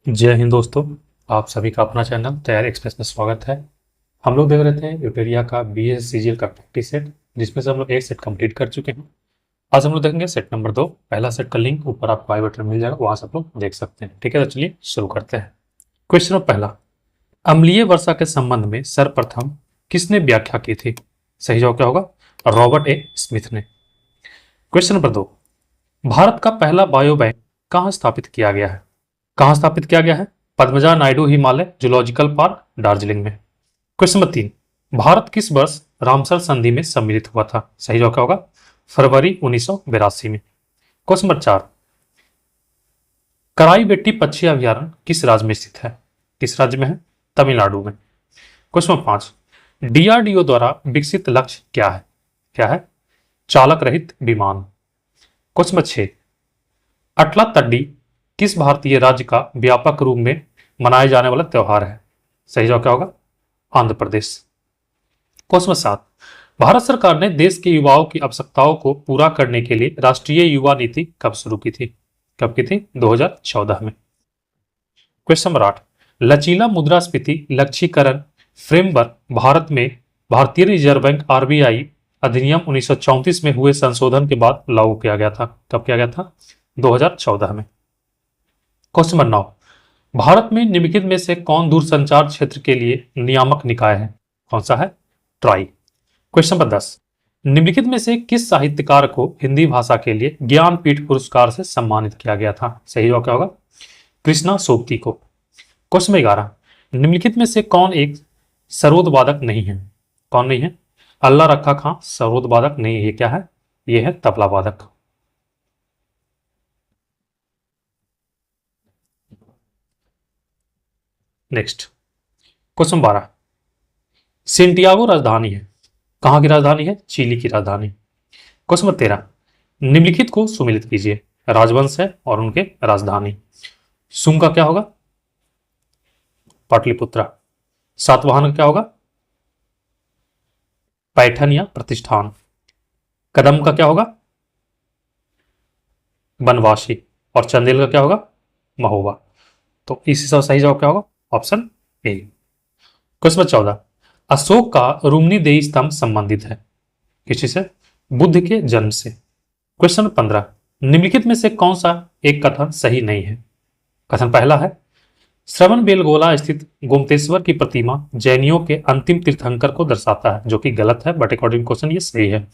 जय हिंद दोस्तों। आप सभी का अपना चैनल तैयारी एक्सप्रेस में स्वागत है। हम लोग देख रहे थे यूटेरिया का बीएस सीजीएल का प्रैक्टिस सेट, जिसमें से हम लोग एक सेट कंप्लीट कर चुके हैं। आज हम लोग देखेंगे सेट नंबर 2। पहला सेट का लिंक ऊपर आपको आई बटन मिल जाएगा, वहां से आप लोग देख सकते हैं। ठीक है, तो चलिए शुरू करते हैं। क्वेश्चन नंबर पहला, अम्लीय वर्षा के संबंध में सर्वप्रथम किसने व्याख्या की थी? सही जवाब क्या होगा? रॉबर्ट ए स्मिथ ने। क्वेश्चन नंबर 2, भारत का पहला बायो बैंक कहाँ स्थापित किया गया है? कहाँ स्थापित किया गया है? पद्मजा नायडू हिमालय जूलॉजिकल पार्क, दार्जिलिंग में। क्वेश्चन नंबर 3, भारत किस वर्ष रामसर संधि में सम्मिलित हुआ था? सही जवाब क्या होगा? फरवरी 1982 में। क्वेश्चन नंबर 4, कराई बेट्टी पक्षी अभ्यारण्य किस राज्य में स्थित है? किस राज्य में है? तमिलनाडु में। क्वेश्चन नंबर 5, डीआरडीओ द्वारा विकसित लक्ष्य क्या है? क्या है? चालक रहित विमान। क्वेश्चन नंबर 6, अटला तड्डी किस भारतीय राज्य का व्यापक रूप में मनाया जाने वाला त्यौहार है? सही जवाब क्या होगा? आंध्र प्रदेश। क्वेश्चन नंबर 7, भारत सरकार ने देश के युवाओं की आवश्यकताओं को पूरा करने के लिए राष्ट्रीय युवा नीति कब शुरू की थी? कब की थी? 2014 में। क्वेश्चन नंबर 8, लचीला मुद्रास्फीति लक्ष्यीकरण फ्रेमवर्क भारत में भारतीय रिजर्व बैंक आरबीआई अधिनियम 1934 में हुए संशोधन के बाद लागू किया गया था। कब किया गया था? 2014 में। क्वेश्चन नंबर 9, भारत में निम्नलिखित में से कौन दूरसंचार क्षेत्र के लिए नियामक निकाय है? कौन सा है? ट्राई। क्वेश्चन नंबर 10, निम्नलिखित में से किस साहित्यकार को हिंदी भाषा के लिए ज्ञानपीठ पुरस्कार से सम्मानित किया गया था? सही जवाब क्या होगा? कृष्णा सोबती को। क्वेश्चन नंबर 11, निम्नलिखित में से कौन एक सरोद वादक नहीं है? कौन नहीं है? अल्लाह रखा खां सरोद वादक नहीं है। ये क्या है? ये है तबला वादक। नेक्स्ट क्वेश्चन 12, सेंटियागो राजधानी है। कहां की राजधानी है? चिली की राजधानी। क्वेश्चन नंबर 13, निम्नलिखित को सुमेलित कीजिए। राजवंश है और उनके राजधानी। सुंग का क्या होगा? पाटलिपुत्रा। सातवाहन का क्या होगा? पैठन या प्रतिष्ठान। कदम का क्या होगा? बनवासी। और चंदेल का क्या होगा? महोबा। तो इसी सब सही जवाब क्या होगा? Option A. Question number 14, Ashok का रुमनी स्तंभ संबंधित है किसी से? बुद्ध के जन्म से। क्वेश्चन नंबर 15, निम्नलिखित में से कौन सा एक कथन सही नहीं है? कथन पहला है, श्रवण बेलगोला स्थित गोमतेश्वर की प्रतिमा जैनियों के अंतिम तीर्थंकर को दर्शाता है, जो कि गलत है, बट अकॉर्डिंग क्वेश्चन ये सही है।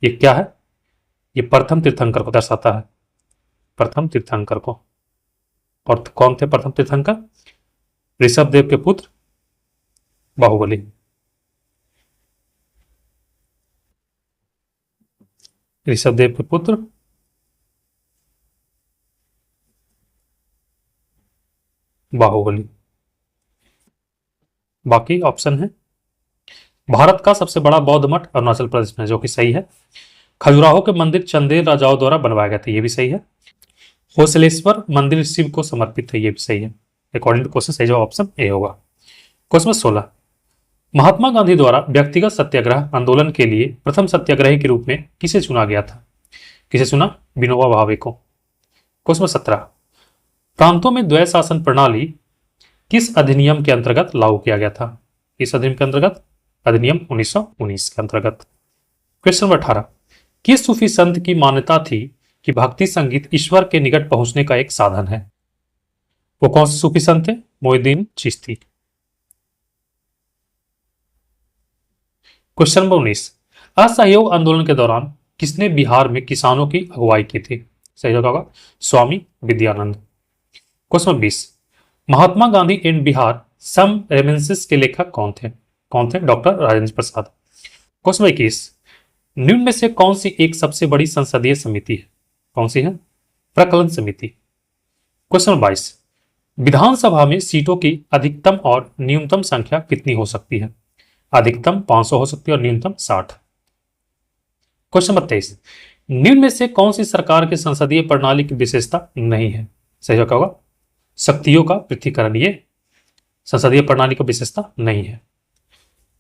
ये क्या है? ये प्रथम तीर्थंकर को दर्शाता है, प्रथम तीर्थंकर को। और कौन थे प्रथम तीर्थंकर? ऋषभ देव के पुत्र बाहुबली। ऋषभ देव के पुत्र बाहुबली। बाकी ऑप्शन है, भारत का सबसे बड़ा बौद्ध मठ अरुणाचल प्रदेश में, जो कि सही है। खजुराहो के मंदिर चंदेल राजाओं द्वारा बनवाए गए थे, ये भी सही है। होसलेश्वर मंदिर शिव को समर्पित है, ये भी सही है। अकॉर्डिंग टू क्वेश्चन सही जवाब ऑप्शन ए होगा। क्वेश्चन 16, महात्मा गांधी द्वारा व्यक्तिगत सत्याग्रह आंदोलन के लिए प्रथम सत्याग्रही के रूप में किसे चुना गया था? किसे चुना? विनोबा भावे को। क्वेश्चन 17, प्रांतों में द्वैत शासन प्रणाली किस अधिनियम के अंतर्गत लागू किया गया था? इस अधिनियम के अंतर्गत अधिनियम 1919 के अंतर्गत। क्वेश्चन नंबर 18, किस सूफी संत की मान्यता थी कि भक्ति संगीत ईश्वर के निकट पहुंचने का एक साधन है? वो कौन से सूफी संत थे? मोइनुद्दीन चिश्ती। क्वेश्चन नंबर 19, असहयोग आंदोलन के दौरान किसने बिहार में किसानों की अगुवाई की थी? सही जवाब होगा Swami Vidyanand. Question number 20, Mahatma Gandhi and Bihar some reminiscence के लेखक कौन थे? कौन थे? Doctor Rajendra Prasad. Question number 21, निम्न में से कौन सी एक सबसे बड़ी संसदीय समिति है? कौन सी है? प्रकलन समिति। क्वेश्चन नंबर 22, विधानसभा में सीटों की अधिकतम और न्यूनतम संख्या कितनी हो सकती है? अधिकतम 500 हो सकती है और न्यूनतम 60। क्वेश्चन नंबर 23, निम्न में से कौन सी सरकार के संसदीय प्रणाली की विशेषता नहीं है? सही जवाब क्या होगा? शक्तियों का पृथक्करण, ये संसदीय प्रणाली की विशेषता नहीं है।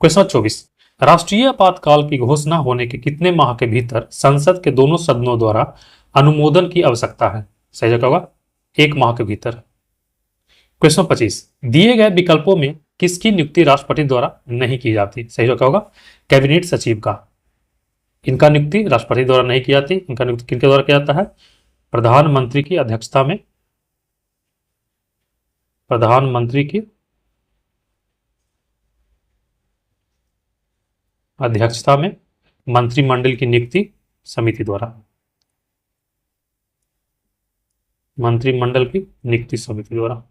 क्वेश्चन नंबर 24, राष्ट्रीय आपातकाल की घोषणा होने के कितने माह के भीतर संसद के दोनों सदनों द्वारा अनुमोदन की आवश्यकता है? सही जवाब होगा 1 माह के भीतर। क्वेश्चन 25, दिए गए विकल्पों में किसकी नियुक्ति राष्ट्रपति द्वारा नहीं की जाती? सही जवाब क्या होगा? कैबिनेट सचिव का। इनका नियुक्ति राष्ट्रपति द्वारा नहीं की जाती। इनका नियुक्ति किनके द्वारा किया जाता है? प्रधानमंत्री की अध्यक्षता में, प्रधानमंत्री की अध्यक्षता में मंत्रिमंडल की नियुक्ति समिति द्वारा, मंत्रिमंडल की नियुक्ति समिति द्वारा।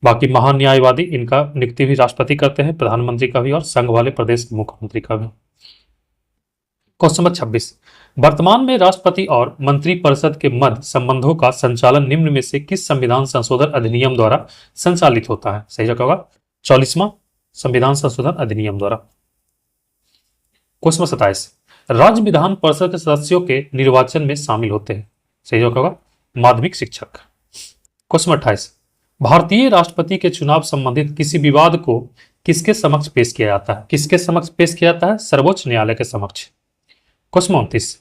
बाकी महान्यायवादी, इनका नियुक्ति भी राष्ट्रपति करते हैं, प्रधानमंत्री का भी और संघ वाले प्रदेश के मुख्यमंत्री का भी। क्वेश्चन नंबर 26, वर्तमान में राष्ट्रपति और मंत्रिपरिषद के मध्य संबंधों का संचालन निम्न में से किस संविधान संशोधन अधिनियम द्वारा संचालित होता है? सही जवाब होगा 44वां संविधान संशोधन अधिनियम द्वारा। क्वेश्चन नंबर 27, राज्य विधान परिषद के सदस्यों के निर्वाचन में शामिल होते हैं। सही जवाब होगा माध्यमिक शिक्षक। क्वेश्चन नंबर 28, भारतीय राष्ट्रपति के चुनाव संबंधित किसी विवाद को किसके समक्ष पेश किया जाता है? किसके समक्ष पेश किया जाता है? सर्वोच्च न्यायालय के समक्ष। क्वेश्चन 29,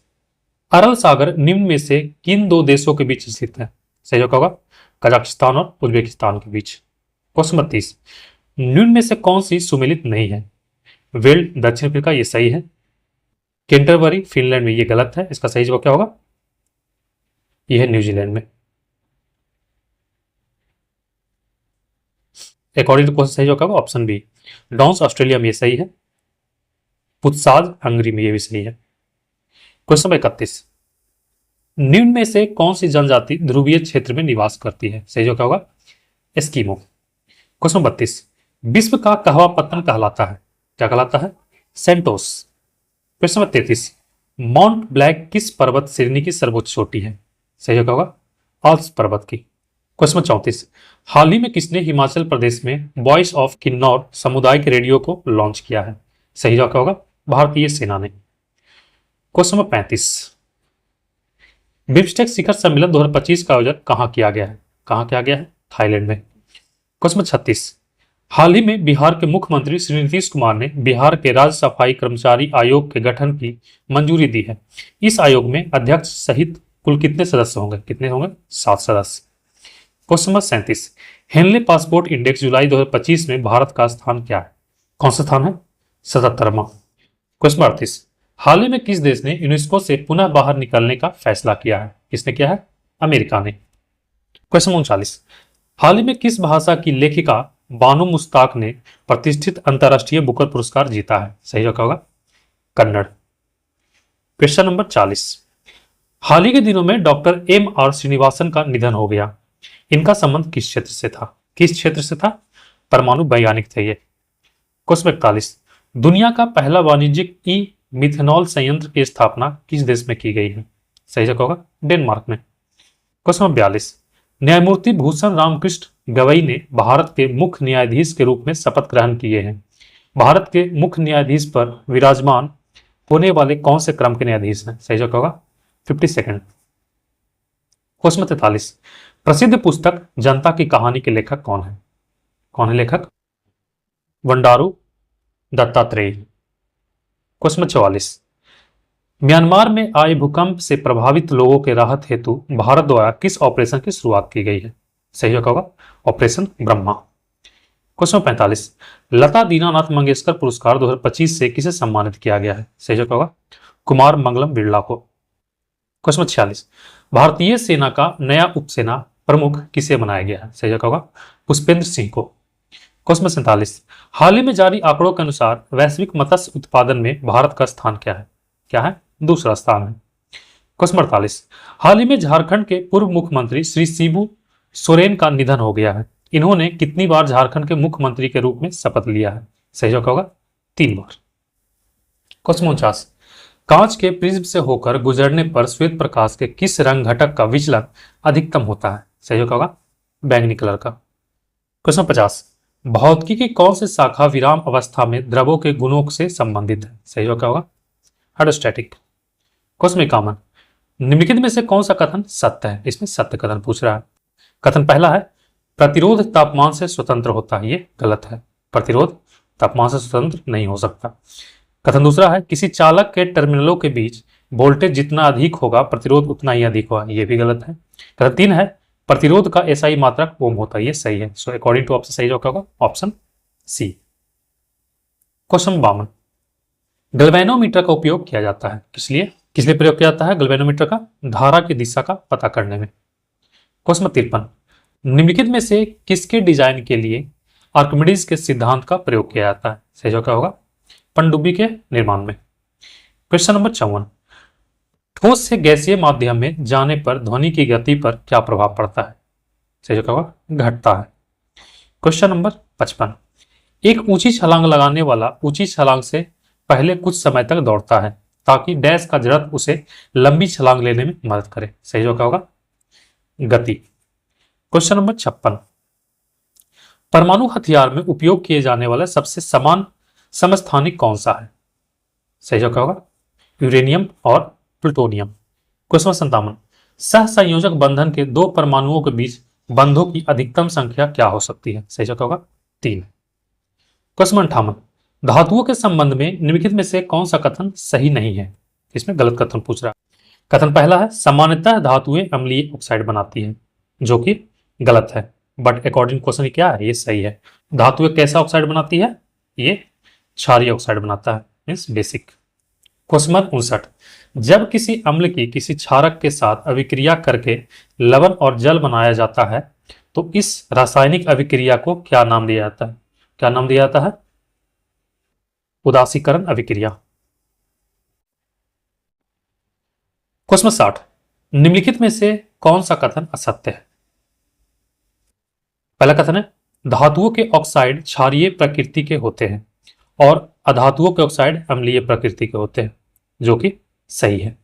अरल सागर निम्न में से किन दो देशों के बीच स्थित है? सही जवाब होगा कजाकिस्तान और उज्बेकिस्तान के बीच। क्वेश्चन 32, निम्न में से कौन सी सुमेलित नहीं है? वेल्ड दक्षिण अफ्रीका, ये सही है। कैंटरबरी फिनलैंड में, ये गलत है। इसका सही जवाब क्या होगा? यह है न्यूजीलैंड में। अकॉर्डिंग टू क्वेश्चन सही जवाब क्या होगा? Option B. डॉन्स ऑस्ट्रेलिया में, ये सही है। पुत्साज हंगरी में, ये भी सही है। क्वेश्चन नंबर 31, निम्न में से कौन सी जनजाति ध्रुवीय क्षेत्र में निवास करती है? सही जवाब क्या होगा? एस्किमो। क्वेश्चन नंबर 32, विश्व का कहवा पत्थर कहलाता है? क्या कहलाता है? सेंटोस। क्वेश्चन नंबर 33, माउंट ब्लैक किस पर्वत श्रेणी की सर्वोच्च चोटी है? सही जवाब क्या होगा? आल्प्स पर्वत की। क्वेश्चन नंबर 34, हाल ही में किसने हिमाचल प्रदेश में वॉइस ऑफ किन्नौर सामुदायिक रेडियो को लॉन्च किया है? सही जवाब क्या होगा? भारतीय सेना ने। क्वेश्चन नंबर 35, बिम्स्टेक शिखर सम्मेलन 2025 का आयोजन कहां किया गया है? कहां किया गया है? थाईलैंड में। क्वेश्चन नंबर 36, हाल ही में बिहार के मुख्यमंत्री श्री नीतीश कुमार ने बिहार के राज्य सफाई कर्मचारी आयोग के गठन की मंजूरी दी है। इस आयोग में अध्यक्ष सहित कुल कितने सदस्य होंगे? कितने होंगे? 7 सदस्य। Question number 37, Henley passport index जुलाई 2025 में भारत का स्थान क्या है? कौन सा स्थान है? 77वां। क्वेश्चन 38, हाल ही में किस देश ने यूनेस्को से पुनः बाहर निकलने का फैसला किया है? किसने किया है? अमेरिका ने। क्वेश्चन 39, हाल ही में किस भाषा की लेखिका बानो मुश्ताक ने प्रतिष्ठित अंतर्राष्ट्रीय बुकर पुरस्कार जीता है? सही जवाब होगा कन्नड़। क्वेश्चन नंबर 40, हाल ही के दिनों में डॉक्टर M.R. श्रीनिवासन का निधन हो गया। इनका संबंध किस क्षेत्र से था? किस क्षेत्र से था? परमाणु वैज्ञानिक थे ये। क्वेश्चन 41, दुनिया का पहला वाणिज्यिक ई मिथेनॉल संयंत्र की स्थापना किस देश में की गई है? सही जवाब होगा डेनमार्क में। क्वेश्चन नंबर 42, न्यायमूर्ति भूषण रामकृष्ण गवई ने भारत के मुख्य न्यायाधीश के रूप में शपथ ग्रहण किए हैं। भारत के मुख्य न्यायाधीश पर विराजमान होने वाले कौन से क्रम के न्यायाधीश हैं? सही जवाब होगा 52। क्वेश्चन 43, प्रसिद्ध पुस्तक जनता की कहानी के लेखक कौन है? कौन है लेखक? बंडारू दत्तात्रेय। क्वेश्चन 44, म्यांमार में आए भूकंप से प्रभावित लोगों के राहत हेतु भारत द्वारा किस ऑपरेशन की शुरुआत की गई है? सही जवाब होगा ऑपरेशन ब्रह्मा। क्वेश्चन 45, लता दीनानाथ मंगेशकर पुरस्कार 2025 से किसे सम्मानित किया गया है? सही जवाब होगा कुमार मंगलम बिरला को। क्वेश्चन 46, भारतीय सेना का नया उपसेना प्रमुख किसे बनाया गया है? सही जवाब होगा पुष्पेंद्र सिंह को। क्वेश्चन 47, हाल ही में जारी आंकड़ों के अनुसार वैश्विक मत्स्य उत्पादन में भारत का स्थान क्या है? क्या है? दूसरा स्थान है। क्वेश्चन 48, हाल ही में झारखंड के पूर्व मुख्यमंत्री श्री शिबू सोरेन का निधन हो गया है। इन्होंने कितनी बार झारखंड के मुख्यमंत्री के रूप में शपथ लिया है? सही जवाब होगा 3 बार। क्वेश्चन 49, कांच के प्रिज्म से होकर गुजरने पर श्वेत प्रकाश के किस रंग घटक का विचलन अधिकतम होता है? सही जवाब होगा बैंगनी कलर का। क्वेश्चन 50, भौतिकी की कौन सी शाखा विराम अवस्था में द्रवों के गुणों से संबंधित है? सही जवाब क्या होगा हाइड्रोस्टैटिक। क्वेश्चन 51, निम्नलिखित में से कौन सा कथन सत्य है? इसमें सत्य कथन पूछ रहा है। कथन पहला है प्रतिरोध तापमान से स्वतंत्र होता है, ये गलत है। प्रतिरोध तापमान से स्वतंत्र नहीं हो सकता। कथन दूसरा है किसी चालक के टर्मिनलों के बीच वोल्टेज जितना अधिक होगा प्रतिरोध उतना ही अधिक होगा, ये भी गलत है। कथन 3 है प्रतिरोध का एसआई मात्रक ओम होता है, ये सही है। सो अकॉर्डिंग टू ऑप्शन सही जवाब क्या होगा? Option C. क्वेश्चन 52, गैल्वेनोमीटर का उपयोग किया जाता है किस लिए प्रयोग किया जाता है गैल्वेनोमीटर का? धारा की दिशा का पता करने में। क्वेश्चन 53, निम्नलिखित में से किसके डिजाइन के लिए आर्किमिडीज के सिद्धांत का प्रयोग किया जाता है? सही जवाब क्या होगा? पनडुब्बी के निर्माण में। क्वेश्चन नंबर 54, ठोस से गैसीय माध्यम में जाने पर ध्वनि की गति पर क्या प्रभाव पड़ता है? सही जवाब क्या होगा? घटता है। क्वेश्चन नंबर 55, एक ऊंची छलांग लगाने वाला ऊंची छलांग से पहले कुछ समय तक दौड़ता है ताकि डैश का जड़त्व उसे लंबी छलांग लेने में मदद करे। सही जवाब क्या होगा? गति। क्वेश्चन नंबर 56, परमाणु हथियार में उपयोग किए जाने वाला सबसे समान समस्थानिक कौन सा है? सही जवाब क्या होगा? यूरेनियम और प्लूटोनियम। क्वेश्चन 57, सहसंयोजक बंधन के दो परमाणुओं के बीच बंधों की अधिकतम संख्या क्या हो सकती है? सही जवाब क्या होगा? 3। क्वेश्चन 58, धातुओं के संबंध में निम्नलिखित में से कौन सा कथन सही नहीं है? इसमें गलत कथन पूछ रहा है। कथन पहला है सामान्यतः धातुएं अम्लीय ऑक्साइड बनाती हैं, जो कि गलत है। बट अकॉर्डिंग क्वेश्चन क्या है? ये सही है। धातुएं कैसा ऑक्साइड बनाती है? ये क्षारीय ऑक्साइड बनाता है, मीन्स बेसिक। क्वेश्चन 59, जब किसी अम्ल की किसी क्षारक के साथ अभिक्रिया करके लवण और जल बनाया जाता है तो इस रासायनिक अभिक्रिया को क्या नाम दिया जाता है? क्या नाम दिया जाता है? उदासीकरण अभिक्रिया। क्वेश्चन 60, निम्नलिखित में से कौन सा कथन असत्य है? पहला कथन है धातुओं के ऑक्साइड क्षारीय प्रकृति के होते हैं और अधातुओं के ऑक्साइड अम्लीय प्रकृति के होते हैं, जो कि सही है।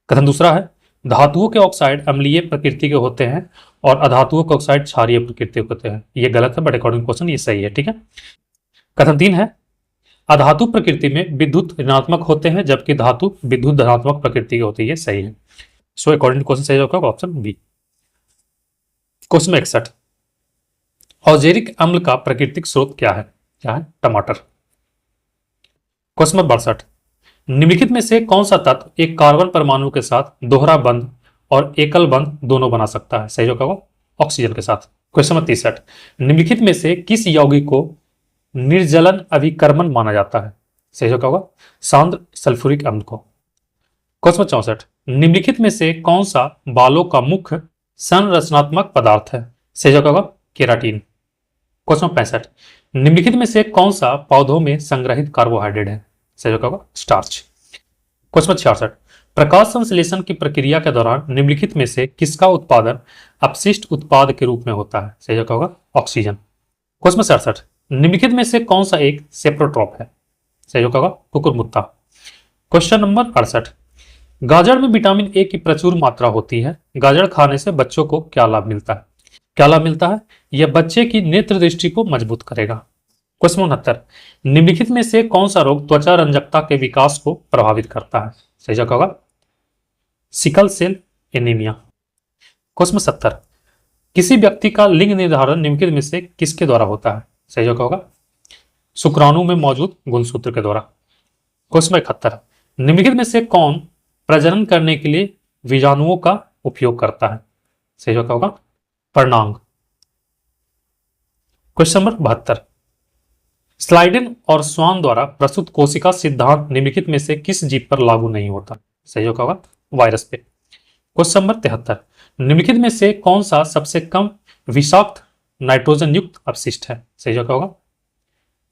कथन दूसरा है धातुओं के ऑक्साइड अम्लीय प्रकृति के होते हैं और अधातुओं के ऑक्साइड क्षारीय प्रकृति के होते हैं, ये गलत है। बट अकॉर्डिंग क्वेश्चन ये सही है। ठीक है। कथन 3 है अधातु प्रकृति में विद्युत ऋणात्मक होते हैं जबकि धातु विद्युत धनात्मक प्रकृति की होती है, सही है। सो अकॉर्डिंग क्वेश्चन सही होगा ऑप्शन बी। क्वेश्चन 61, औजेरिक अम्ल का प्राकृतिक स्रोत क्या है? क्या है? टमाटर। क्वेश्चन 62, निम्नलिखित में से कौन सा तत्व एक कार्बन परमाणु के साथ दोहरा बंध और एकल बंध दोनों बना सकता है? सही जवाब होगा ऑक्सीजन के साथ। क्वेश्चन 63, निम्नलिखित में से किस यौगिक को निर्जलन अभिकर्मण माना जाता है? सही जवाब होगा सांद्र सल्फ्यूरिक अम्ल को। क्वेश्चन 64, निम्नलिखित में से कौन सा बालों का मुख्य संरचनात्मक पदार्थ है? सही जवाब होगा केराटिन। क्वेश्चन 65, निम्नलिखित में से कौन सा पौधों में संग्रहित कार्बोहाइड्रेट है? सही जवाब होगा स्टार्च। क्वेश्चन 66, प्रकाश संश्लेषण की प्रक्रिया के दौरान निम्नलिखित में से किसका उत्पादन अपशिष्ट उत्पाद के रूप में होता है? सही जवाब होगा ऑक्सीजन। क्वेश्चन 67, निम्नलिखित में से कौन सा एक सेप्रोट्रॉप है? सही जवाब होगा कुकुरमुत्ता। क्वेश्चन नंबर 68, गाजर में विटामिन ए की प्रचुर मात्रा होती है, गाजर खाने से बच्चों को क्या लाभ मिलता है? क्या लाभ मिलता है? यह बच्चे की नेत्र दृष्टि को मजबूत करेगा। क्वेश्चन 69, निम्नलिखित में से कौन सा रोग त्वचा रंजकता के विकास को प्रभावित करता है? सही जवाब होगा सिकल सेल एनीमिया। क्वेश्चन 70, किसी व्यक्ति का लिंग निर्धारण निम्नलिखित में से किसके द्वारा होता है? सही जवाब होगा शुक्राणु में मौजूद गुणसूत्र के द्वारा। क्वेश्चन 71, निम्नलिखित में से कौन प्रजनन करने के लिए बीजाणुओं का उपयोग करता है? सही जवाब होगा पर्णांग। क्वेश्चन नंबर 72, स्लाइडेन और स्वान द्वारा प्रस्तुत कोशिका सिद्धांत निम्नलिखित में से किस जीव पर लागू नहीं होता? सही जवाब होगा वायरस पे। क्वेश्चन नंबर 73, निम्नलिखित में से कौन सा सबसे कम विषाक्त नाइट्रोजन युक्त अपशिष्ट है? सही जवाब होगा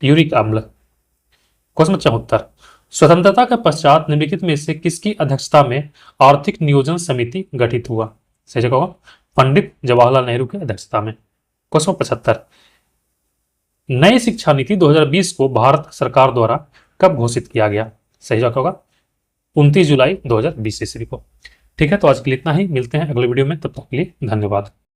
यूरिक अम्ल। क्वेश्चन नंबर 74, स्वतंत्रता के पश्चात निम्नलिखित में से किसकी अध्यक्षता में आर्थिक नियोजन समिति गठित हुआ? सही जवाब होगा पंडित जवाहरलाल नेहरू की अध्यक्षता में। क्वेश्चन 75, नई शिक्षा नीति 2020 को भारत सरकार द्वारा कब घोषित किया गया? सही जवाब होगा 29 जुलाई 2020 ईस्वी को। ठीक है, तो आज के लिए इतना ही, मिलते हैं अगले वीडियो में, तब तक के लिए धन्यवाद।